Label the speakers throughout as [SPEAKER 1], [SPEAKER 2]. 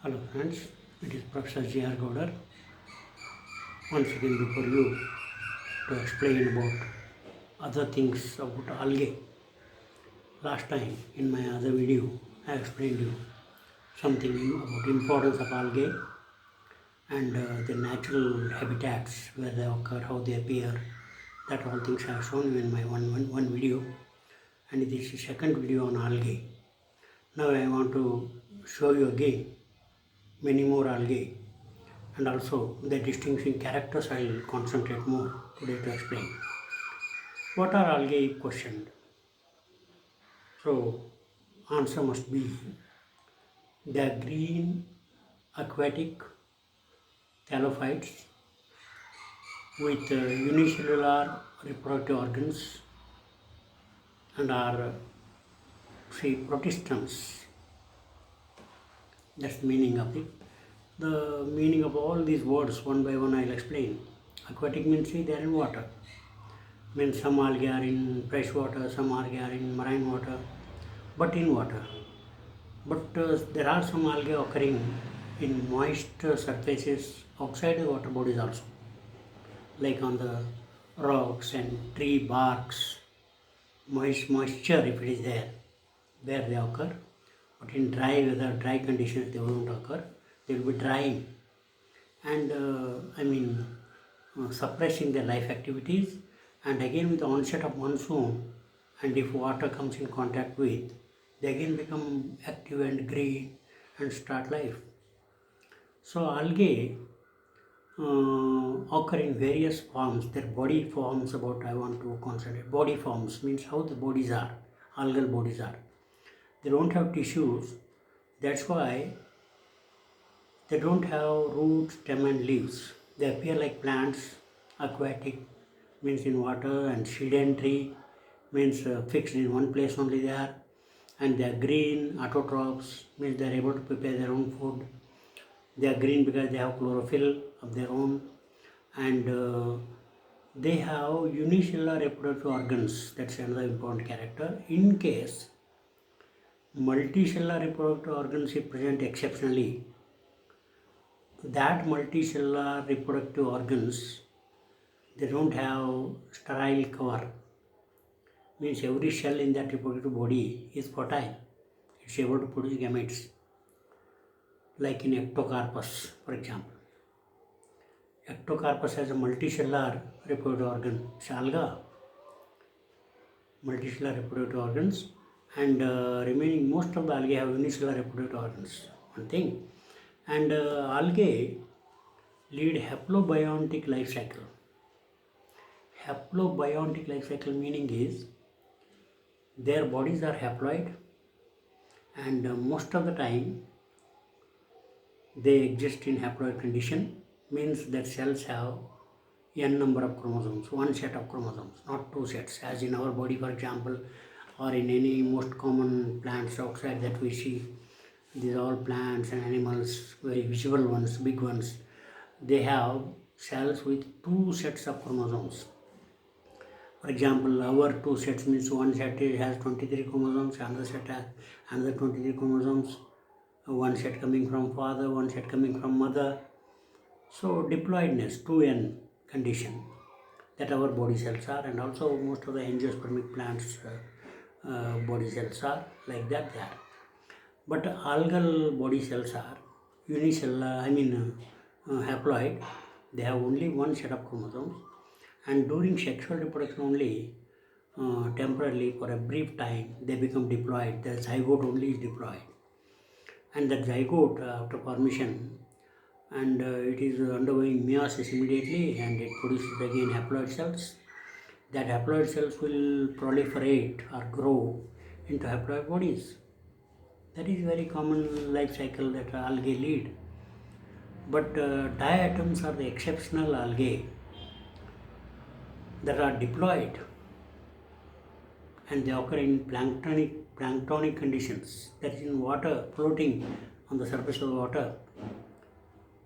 [SPEAKER 1] Hello friends, it is Professor J.R. Gowder once again before you to explain about other things about algae. Last time in my other video I explained you something about importance of algae and the natural habitats where they occur, how they appear. That all things I have shown you in my one video, and this is the second video on algae. Now I want to show you again many more algae and also the distinguishing characters. I will concentrate more today to explain. What are algae questioned? So answer must be the green aquatic thallophytes with unicellular reproductive organs and are protistans. That's the meaning of it. The meaning of all these words one by one I'll explain. Aquatic means they are in water. Means some algae are in fresh water, some algae are in marine water, but in water. But there are some algae occurring in moist surfaces outside the water bodies also, like on the rocks and tree barks. Moisture, if it is there, where they occur. But in dry weather, dry conditions, they won't occur. They will be drying and suppressing their life activities. And again, with the onset of monsoon, and if water comes in contact with, they again become active and green and start life. So algae occur in various forms. Their body forms, I want to concentrate. Body forms means how the bodies are, algal bodies are. They don't have tissues. That's why they don't have roots, stem and leaves. They appear like plants. Aquatic means in water, and sedentary means fixed in one place only they are. And they are green. Autotrophs means they are able to prepare their own food. They are green because they have chlorophyll of their own, and they have unicellular reproductive organs. That's another important character. In case multicellular reproductive organs is present exceptionally, that multicellular reproductive organs, they don't have sterile cover. Means every cell in that reproductive body is fertile. It's able to produce gametes. Like in ectocarpus, for example. Ectocarpus has a multicellular reproductive organ. It's alga. Multicellular reproductive organs, and remaining most of the algae have unicellular reproductive organs. One thing. And algae lead haplobiontic life cycle. Haplobiontic life cycle meaning is their bodies are haploid, and most of the time they exist in haploid condition. Means that cells have n number of chromosomes, one set of chromosomes, not two sets, as in our body, for example, or in any most common plants outside that we see. These are all plants and animals, very visible ones, big ones. They have cells with two sets of chromosomes. For example, our two sets means one set has 23 chromosomes, another set has another 23 chromosomes, one set coming from father, one set coming from mother. So diploidness, 2n condition, that our body cells are, and also most of the angiospermic plants body cells are like that they are. But algal body cells are unicellular, haploid. They have only one set of chromosomes, and during sexual reproduction only, temporarily for a brief time, they become diploid. The zygote only is diploid, and that zygote after formation, and it is undergoing meiosis immediately, and it produces again haploid cells. That haploid cells will proliferate or grow into haploid bodies. That is very common life cycle that algae lead. But diatoms are the exceptional algae that are diploid, and they occur in planktonic conditions, that is in water, floating on the surface of the water.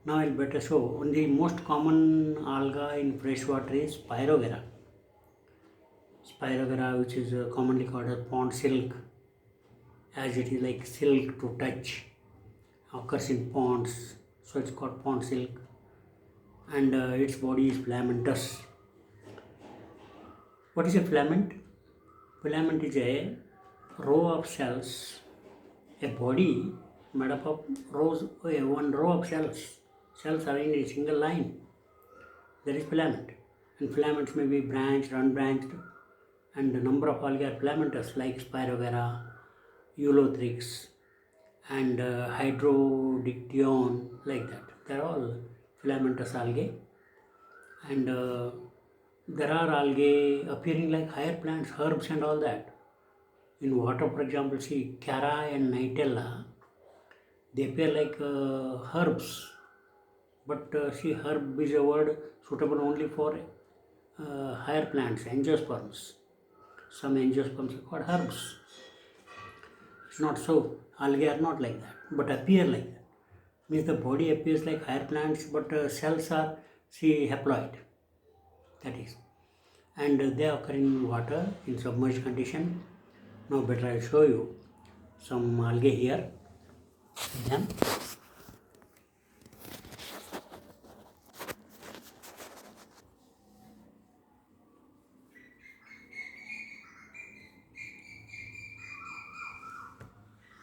[SPEAKER 1] Now I'll better show. One of the most common alga in freshwater is Spirogyra. Spirogyra, which is commonly called as pond silk, as it is like silk to touch, occurs in ponds, so it's called pond silk, and its body is filamentous. What is a filament? Filament is a row of cells, a body made up of one row of cells. Cells are in a single line. That is filament. And filaments may be branched, unbranched, and the number of algae are filamentous like Spirogera, Eulothrix, and Hydrodictyon, like that. They are all filamentous algae. And there are algae appearing like higher plants, herbs and all that. In water, for example, see Cara and Nightella, they appear like herbs. But see, herb is a word suitable only for higher plants, angiosperms. Some angiosperms are called herbs. It's not so. Algae are not like that, but appear like that. Means the body appears like higher plants, but cells are, see, haploid. That is. And they occur in water in submerged condition. Now better I'll show you some algae here. Then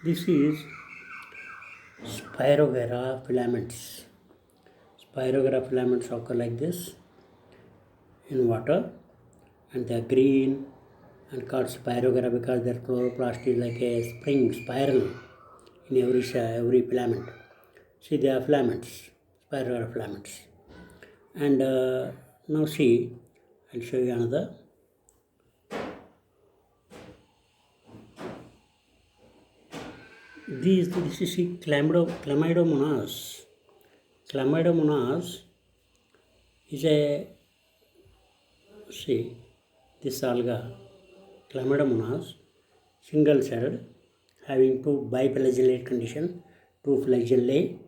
[SPEAKER 1] this is Spirogera filaments. Spirogera filaments occur like this in water, and they are green and called Spirogera because their chloroplast is like a spring spiral in every filament. See, they are filaments, Spirogera filaments. And now see, I'll show you another. This is Chlamydomonas. Chlamydomonas is a, see, this alga, Chlamydomonas, single celled, having two biflagellate condition, two flagellae.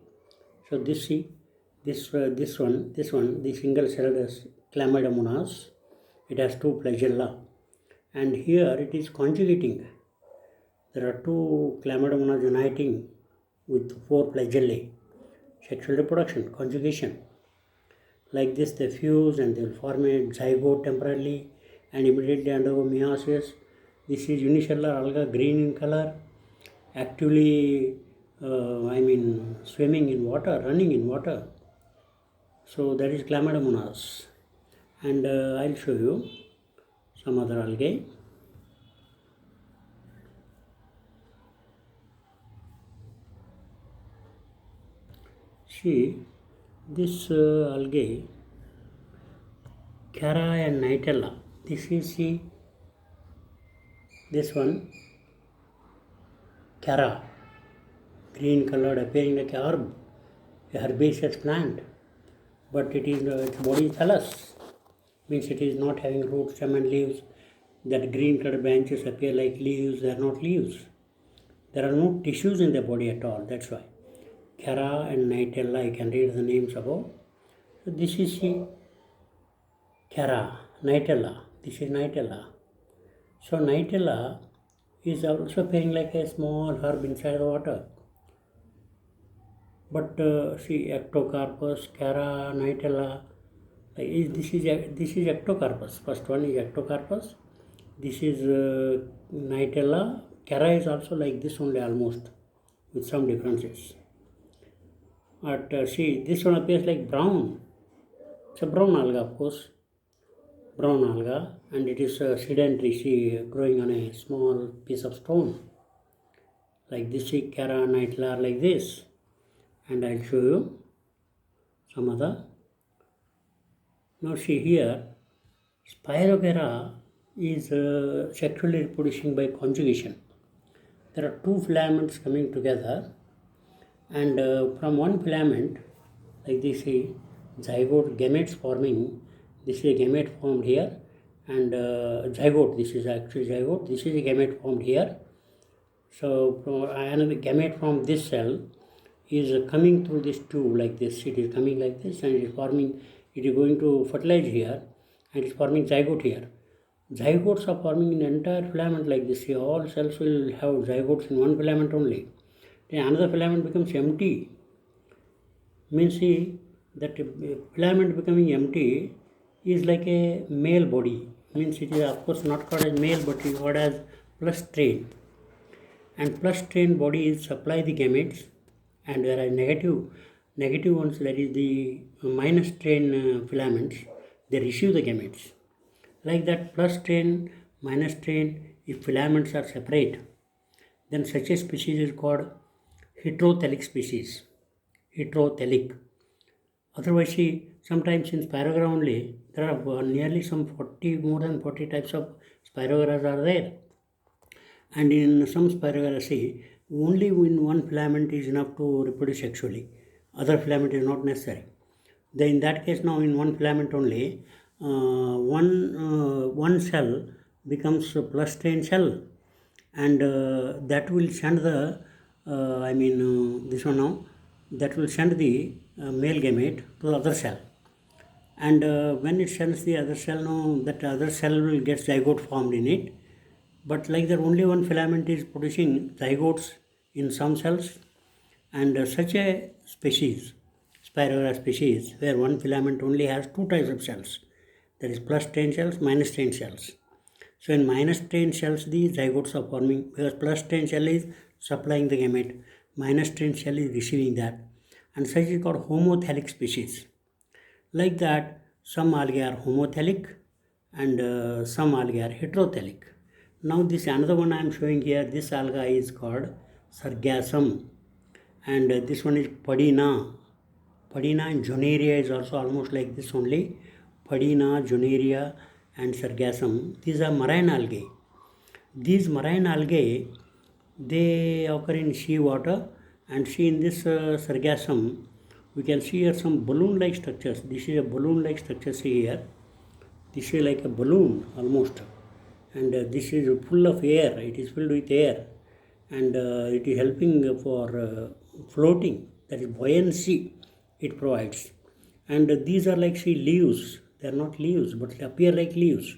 [SPEAKER 1] So this one, the single celled Chlamydomonas, it has two flagella, and here it is conjugating. There are two Chlamydomonas uniting with four flagellae. Sexual reproduction, conjugation. Like this, they fuse and they will form a zygote temporarily and immediately undergo meiosis. This is unicellular alga, green in color, actively, swimming in water, running in water. So that is Chlamydomonas. And I'll show you some other algae. See, this algae, Cara and Nightella, this is, see, this one, Cara, green colored, appearing like a herb, a herbaceous plant, but it is its body is thallus, means it is not having roots, stem and leaves. That green colored branches appear like leaves, they are not leaves. There are no tissues in the body at all, that's why. Cara and Nightella, I can read the names above. So this is Cara, Nightella, this is Nightella. So Nightella is also appearing like a small herb inside the water. But see, Ectocarpus, Cara, Nightella, this is Ectocarpus. First one is Ectocarpus. This is Nightella. Cara is also like this only almost, with some differences. But see, this one appears like brown. It's a brown alga, of course. Brown alga, and it is sedentary, see, growing on a small piece of stone. Like this, see, Cara, Nightella, like this. And I'll show you some other. Now see here, Spirogera is sexually reproducing by conjugation. There are two filaments coming together, and from one filament, like this, see, zygote, gametes forming. This is a gamete formed here, and zygote, this is actually zygote, this is a gamete formed here. So another gamete from this cell is coming through this tube like this. It is coming like this, and it is forming, it is going to fertilize here, and it is forming zygote here. Zygotes are forming in the entire filament like this. See, all cells will have zygotes in one filament only. then another filament becomes empty. Means see that filament becoming empty is like a male body. Means it is of course not called as male, but it is called as plus strain. And plus strain bodies supply the gametes, and there are negative ones, that is the minus strain filaments, they receive the gametes. Like that, plus strain, minus strain, if filaments are separate, then such a species is called heterotelic species. Heterotelic. Otherwise, see, sometimes in spirograph only, there are nearly some 40, more than 40 types of spirographs are there. And in some spirographs, see, only in one filament is enough to reproduce sexually. Other filament is not necessary. Then in that case, now in one filament only, one cell becomes a plus strain cell, and that will send the this one now, that will send the male gamete to the other cell. And when it sends the other cell, now that other cell will get zygote formed in it. But like that, only one filament is producing zygotes in some cells, and such a species, spirograph species, where one filament only has two types of cells, that is plus strain cells, minus strain cells. So in minus strain cells, the zygotes are forming, because plus strain cell is supplying the gamete, minus strain cell is receiving that, and such is called homothelic species. Like that, some algae are homothelic, and some algae are heterotelic. Now this another one I am showing here, this alga is called sargassum, and this one is Padina. Padina and Joneria is also almost like this only. Padina, Joneria and sargassum, these are marine algae. These marine algae, they occur in sea water, and see in this sargassum, we can see here some balloon-like structures. This is a balloon-like structure, see here. This is like a balloon almost, and this is full of air, it is filled with air, and it is helping for floating, that is buoyancy it provides. And these are like, see, leaves. They are not leaves, but they appear like leaves,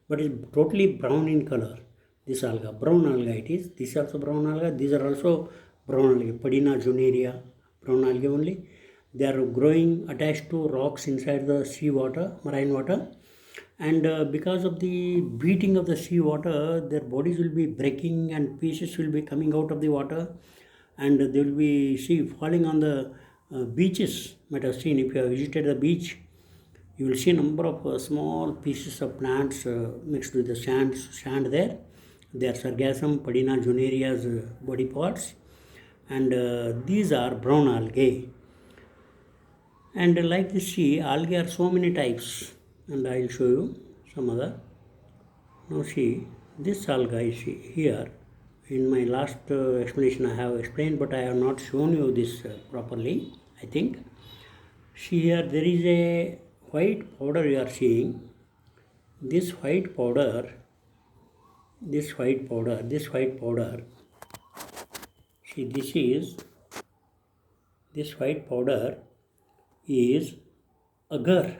[SPEAKER 1] but it's totally brown in color. This alga, brown alga it is. This is also brown alga, these are also brown algae. Padina, Joneria, brown algae only. They are growing attached to rocks inside the sea water, marine water, and because of the beating of the sea water, their bodies will be breaking and pieces will be coming out of the water, and they will be, see, falling on the beaches. Might have seen, if you have visited the beach, you will see a number of small pieces of plants mixed with the sand there. They are sargassum, Padina, Joneria's body parts, and these are brown algae. And like this, see, algae are so many types, and I will show you some other. Now see, this alga is here. In my last explanation I have explained, but I have not shown you this properly, I think. See here, there is a white powder you are seeing. This white powder, see, this white powder is agar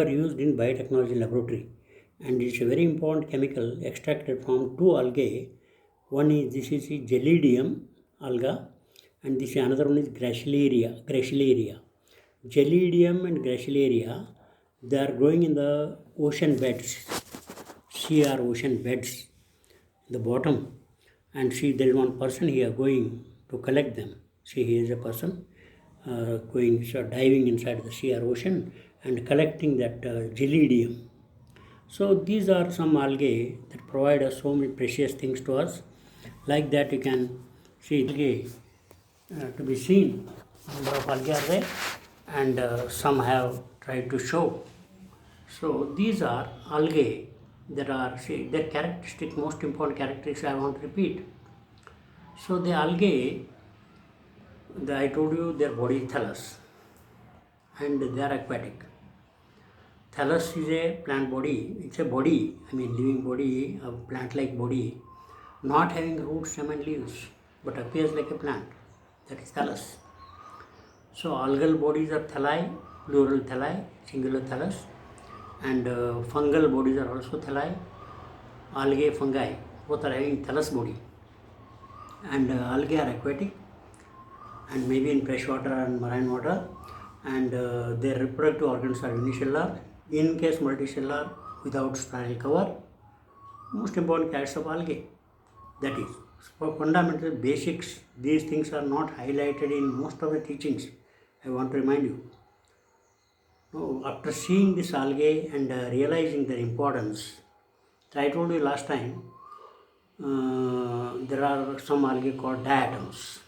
[SPEAKER 1] used in biotechnology laboratory, and it's a very important chemical extracted from two algae. One is, this is Gelidium alga, and this another one is Gracilaria. Gelidium and Gracilaria, they are growing in the ocean beds, sea or ocean beds, the bottom. And see, there is one person here going to collect them. See, here is a person diving inside the sea or ocean and collecting that Gelidium. So these are some algae that provide us so many precious things to us. Like that, you can see algae to be seen. Number of algae are there, and some have tried to show. So these are algae that are, see, their characteristic, most important characteristics I want to repeat. So the algae, I told you their body is thallus, and they are aquatic. Thallus is a plant body, it's a body, living body, a plant-like body, not having roots, stem and leaves, but appears like a plant. That is thallus. So algal bodies are thalli, plural thalli, singular thallus, and fungal bodies are also thalli. Algae, fungi, both are having thallus body. and algae are aquatic and maybe in freshwater and marine water, and their reproductive organs are unicellular, in case multicellular without spiral cover. Most important characters of algae. That is, for fundamental basics, these things are not highlighted in most of the teachings. I want to remind you. Now, after seeing this algae and realizing their importance, I told you last time, there are some algae called diatoms.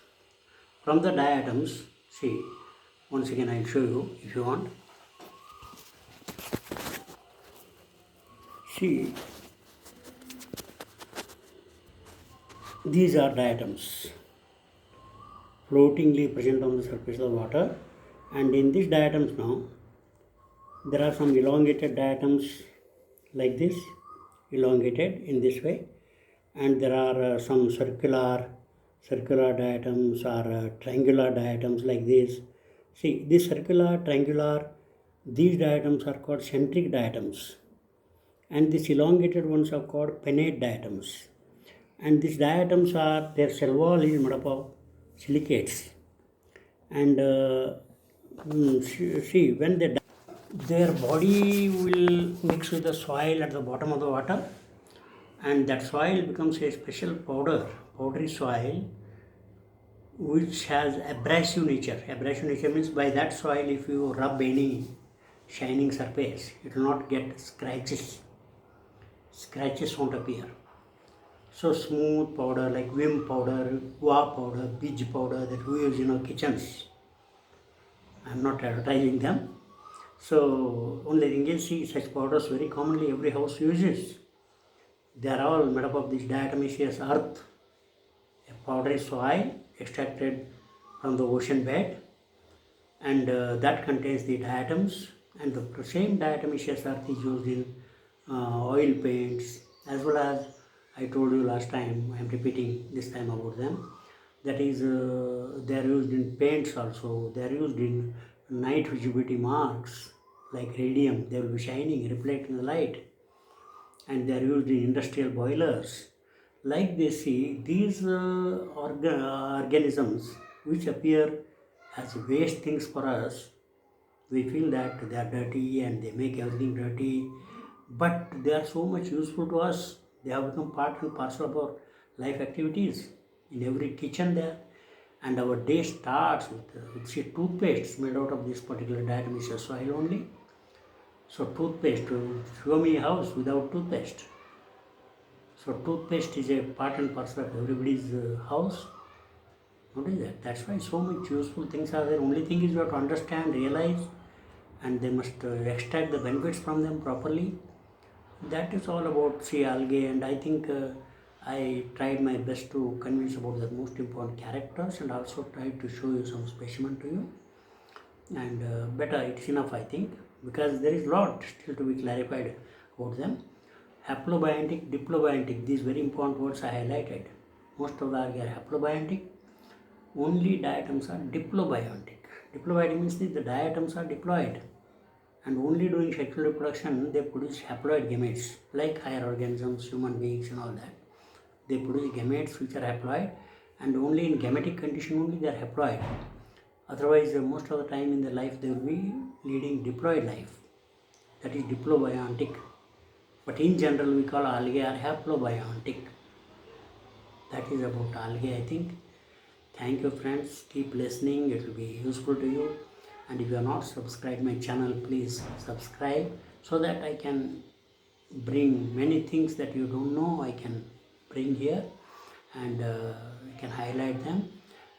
[SPEAKER 1] From the diatoms, see, once again I'll show you if you want. See, these are diatoms floatingly present on the surface of water, and in these diatoms now there are some elongated diatoms like this, elongated in this way, and there are some circular diatoms or triangular diatoms like this. See, this circular, triangular, these diatoms are called centric diatoms, and these elongated ones are called pinnate diatoms. And these diatoms are, their cell wall is made up of silicates, and see, when they die, their body will mix with the soil at the bottom of the water, and that soil becomes a special powdery soil which has abrasive nature. Abrasive nature means by that soil if you rub any shining surface, it will not get scratches. Scratches won't appear. So smooth powder like vim powder, guava powder, beej powder that we use in our kitchens. I am not advertising them. So only thing is, see, such powders very commonly every house uses. They are all made up of this diatomaceous earth, a powdery soil extracted from the ocean bed, and that contains the diatoms, and the same diatomaceous earth is used in oil paints, as well as I told you last time, I am repeating this time about them. That is, they are used in paints also, they are used in night visibility marks like radium, they will be shining, reflecting the light, and they are used in industrial boilers. Like this, see, these organisms which appear as waste things for us, we feel that they are dirty and they make everything dirty, but they are so much useful to us. They have become part and parcel of our life activities in every kitchen there, and our day starts with say, toothpaste made out of this particular diatomaceous soil only. So toothpaste, show me a house without toothpaste. So toothpaste is a part and parcel of everybody's house. Notice that. That's why so much useful things are there. Only thing is you have to understand, realize, and they must extract the benefits from them properly. That is all about sea algae, and I think I tried my best to convince about the most important characters, and also tried to show you some specimen to you. And better, it's enough, I think, because there is lot still to be clarified about them. Haplobiontic, diplobiontic, these very important words I highlighted. Most of the algae are haplobiontic. Only diatoms are diplobiontic. Diplobiontic means that the diatoms are diploid, and only during sexual reproduction they produce haploid gametes, like higher organisms, human beings and all that. They produce gametes which are haploid, and only in gametic condition only they are haploid. Otherwise, most of the time in their life they will be leading diploid life. That is diplobiontic. But in general we call algae are haplobiontic. That is about algae, I think. Thank you friends, keep listening, it will be useful to you. And if you are not subscribed my channel, please subscribe so that I can bring many things that you don't know, I can bring here, and I can highlight them,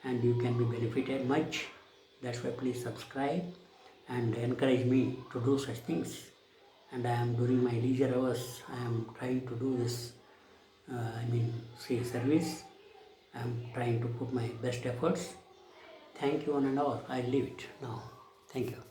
[SPEAKER 1] and you can be benefited much. That's why please subscribe and encourage me to do such things. And I am during my leisure hours, I am trying to do this, service. I am trying to put my best efforts. Thank you one and all. I leave it now. Thank you.